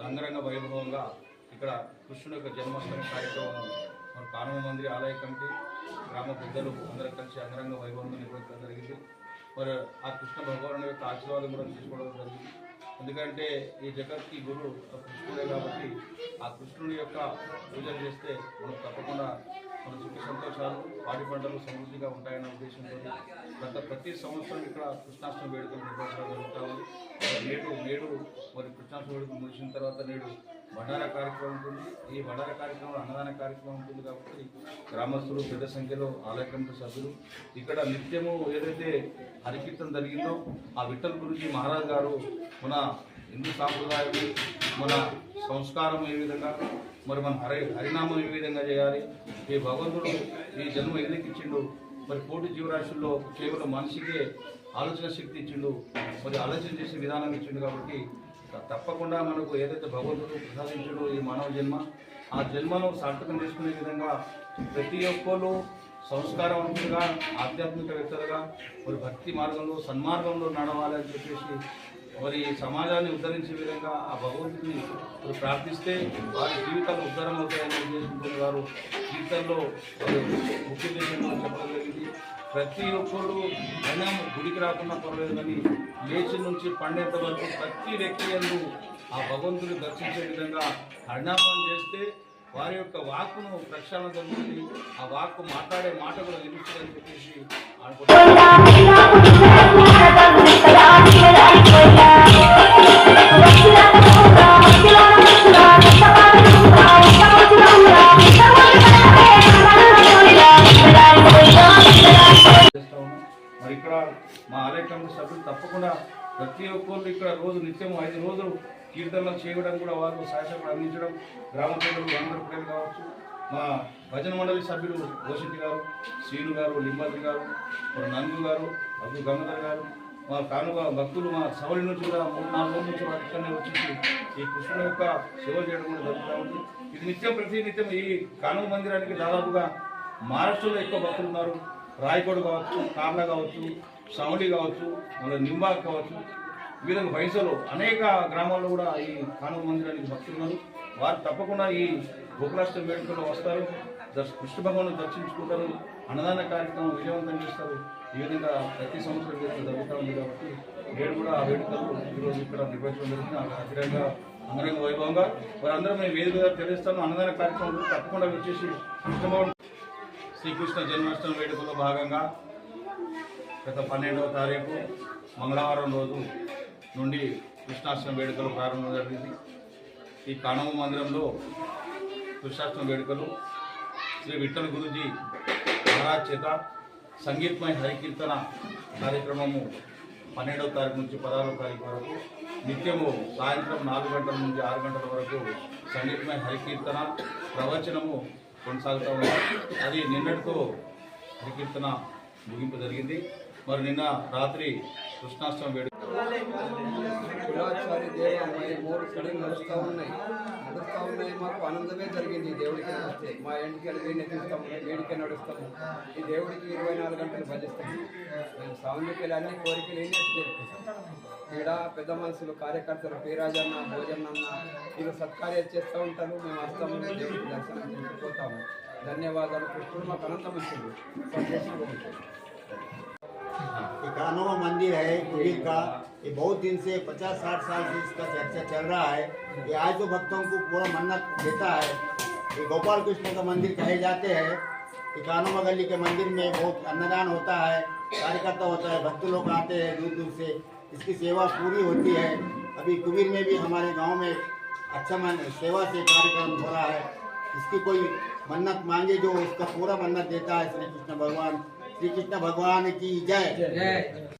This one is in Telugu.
అంగరంగ వైభవంగా ఇక్కడ కృష్ణుడి యొక్క జన్మాష్టమి కార్యక్రమం మన కానవ మందిరి ఆలయ కమిటీ గ్రామ పెద్దలు అందరూ కలిసి అంగరంగ వైభవంగా నిర్వహించడం జరిగింది. మరి ఆ కృష్ణ భగవానుడి యొక్క ఆశీర్వాదం కూడా తీసుకోవడం జరిగింది. ఎందుకంటే ఈ జగత్కి గురు కృష్ణుడే కాబట్టి ఆ కృష్ణుడి యొక్క పూజలు చేస్తే మనకు తప్పకుండా మన సుఖ సంతోషాలు పాడి పంటలు సమృద్ధిగా ఉంటాయన్న ఉద్దేశంతో ప్రతి సంవత్సరం ఇక్కడ కృష్ణాష్టమి వేడుకలు నిర్వహించడం జరుగుతూ ఉంది. నేడు మరి కృష్ణాష్టమి వేడుకలు ముగిసిన తర్వాత నేడు భండార కార్యక్రమం ఉంటుంది. ఈ భండార కార్యక్రమంలో అన్నదాన కార్యక్రమం ఉంటుంది కాబట్టి గ్రామస్తులు పెద్ద సంఖ్యలో ఆలయ కమిటీ సభ్యులు ఇక్కడ నిత్యము ఏదైతే హరికీర్తన జరిగిందో ఆ విఠల్ గురించి మహారాజ్ గారు మన హిందూ సాంప్రదాయం మన సంస్కారం ఏ విధంగా మరి మన హరినామం ఏ విధంగా చేయాలి, ఈ భగవంతుడు ఈ జన్మ ఎందుకు ఇచ్చిండు, మరి కోటి జీవరాశుల్లో కేవలం మనిషికే ఆలోచన శక్తి ఇచ్చిండు, మరి ఆలోచన చేసే విధానం ఇచ్చిండు. కాబట్టి తప్పకుండా మనకు ఏదైతే భగవంతుడు ప్రసాదించాడో ఈ మానవ జన్మ ఆ జన్మను సార్థకం చేసుకునే విధంగా ప్రతి ఒక్కరు సంస్కారవంతులుగా ఆధ్యాత్మికవేత్తలుగా మరి భక్తి మార్గంలో సన్మార్గంలో నడవాలి అని చెప్పేసి మరి సమాజాన్ని ఉద్ధరించే విధంగా ఆ భగవంతుడిని ప్రార్థిస్తే వారి జీవితాలు ఉద్ధరణ అవుతాయని ఉద్దేశించిన వారు కీర్తనలో ముఖ్య ఉద్దేశంలో చెప్పడం జరిగింది. ప్రతి ఒక్కరు అయినా గుడికి రాకుండా పర్లేదు కానీ లేచి నుంచి పండేంత వరకు ప్రతి వ్యక్తి అందు ఆ భగవంతుని దర్శించే విధంగా హరినామం చేస్తే వారి యొక్క వాక్కును ప్రక్షాళన జరుగుతుంది. ఆ వాక్కు మాట్లాడే మాట కూడా నిలుస్తుందని చెప్పేసి మరి ఇక్కడ మా ఆలయ కమిటీ సభ్యులు తప్పకుండా ప్రతి ఒక్కరు ఇక్కడ రోజు నిత్యం 5 రోజులు కీర్తనలు చేయడం కూడా వాళ్ళు సహాయకులు అందించడం గ్రామ ప్రజలు అందరూ ప్రజలు కావచ్చు. మా భజన మండలి సభ్యులు ఓషిటి గారు, శ్రీను గారు, లింబాద్రి గారు, నందు గారు, అబ్దుల్ గంగాధర్ గారు, మా కానుక భక్తులు మా సవలి నుంచి కూడా 3-4 రోజుల నుంచి ఇక్కడనే వచ్చేసి ఈ కృష్ణుని యొక్క సేవ చేయడం కూడా జరుగుతూ ఉంది. ఇది నిత్యం ప్రతి నిత్యం ఈ కానుక మందిరానికి దాదాపుగా మహారాష్ట్రలో ఎక్కువ భక్తులు ఉన్నారు. రాయకోడు కావచ్చు, కార్ల కావచ్చు, సవలి కావచ్చు, మళ్ళీ నింబాక్ కావచ్చు, ఈ విధంగా వయసులో అనేక గ్రామాల్లో కూడా ఈ కానుక మందిరానికి భక్తులు ఉన్నారు. వారు తప్పకుండా ఈ గోకులాష్టమి వేడుకలో వస్తారు, కృష్ణ భగవాను దర్శించుకుంటారు, అన్నదాన కార్యక్రమం విజయవంతం చేస్తారు. ఈ విధంగా ప్రతి సంవత్సరం జరుగుతూ ఉంది కాబట్టి నేడు కూడా ఆ వేడుకలు ఈరోజు ఇక్కడ నిర్వహించడం జరిగింది. అగ్రంగా అంగరంగ వైభవంగా వారందరూ మేము వేదికగా తెలియస్తాను. అన్నదాన కార్యక్రమం తప్పకుండా వచ్చేసి కృష్ణ శ్రీకృష్ణ జన్మాష్టమి వేడుకలో భాగంగా గత 12వ తారీఖు మంగళవారం రోజు నుండి కృష్ణాష్టమి వేడుకలు ప్రారంభం జరిగింది. ఈ కానవ మందిరంలో కృష్ణాష్టమి వేడుకలు శ్రీ విఠల్ గురుజీ మహారాజ్ చేత సంగీతమయ హరికీర్తన కార్యక్రమము 12వ తారీఖు నుంచి 16వ తారీఖు వరకు నిత్యము సాయంత్రం 4 గంటల నుంచి 6 గంటల వరకు సంగీతమయ హరికీర్తన ప్రవచనము కొనసాగుతూ ఉంది. అది నిన్నటితో హరికీర్తన ముగింపు జరిగింది. మరి నిన్న రాత్రి కృష్ణాష్టమి వేడుక కులాచారి దేవ మరి 3 కడులు నడుస్తూ ఉన్నాయి. మాకు ఆనందమే జరిగింది. దేవుడికి వస్తే మా ఇంటికి వెళ్ళి నెత్తిస్తాము, వేడికే నడుస్తాము. ఈ దేవుడికి 24 గంటలు భజిస్తాము. మేము సాంఘిక అన్ని కోరికలు ఏం చేసుకుంటాం. ఇక్కడ పెద్ద మనుషులు కార్యకర్తలు పేరాజన్న భోజనన్న వీళ్ళు సత్కార్యాలు చేస్తూ ఉంటారు. మేము వస్తాము, దేవుడికి దర్శనం చేసుకుపోతాము. ధన్యవాదాలు. కృష్ణుడు మాకు అనంతం ఇస్తుంది. సంతోషంగా ఉంటుంది. कानवा मंदिर है कुबीर का, ये बहुत दिन से 50-60 साल से इसका चर्चा चल रहा है। ये आज तो भक्तों को पूरा मन्नत देता है। ये गोपाल कृष्ण का मंदिर कहे जाते हैं। ये कानवा गली के मंदिर में बहुत अन्नदान होता है, कार्यकर्ता होता है, भक्त लोग आते हैं दूर दूर से, इसकी सेवा पूरी होती है। अभी कुबीर में भी हमारे गाँव में अच्छा सेवा से कार्यक्रम हो रहा है। इसकी कोई मन्नत मांगे जो उसका पूरा मन्नत देता है श्री कृष्ण भगवान की जय।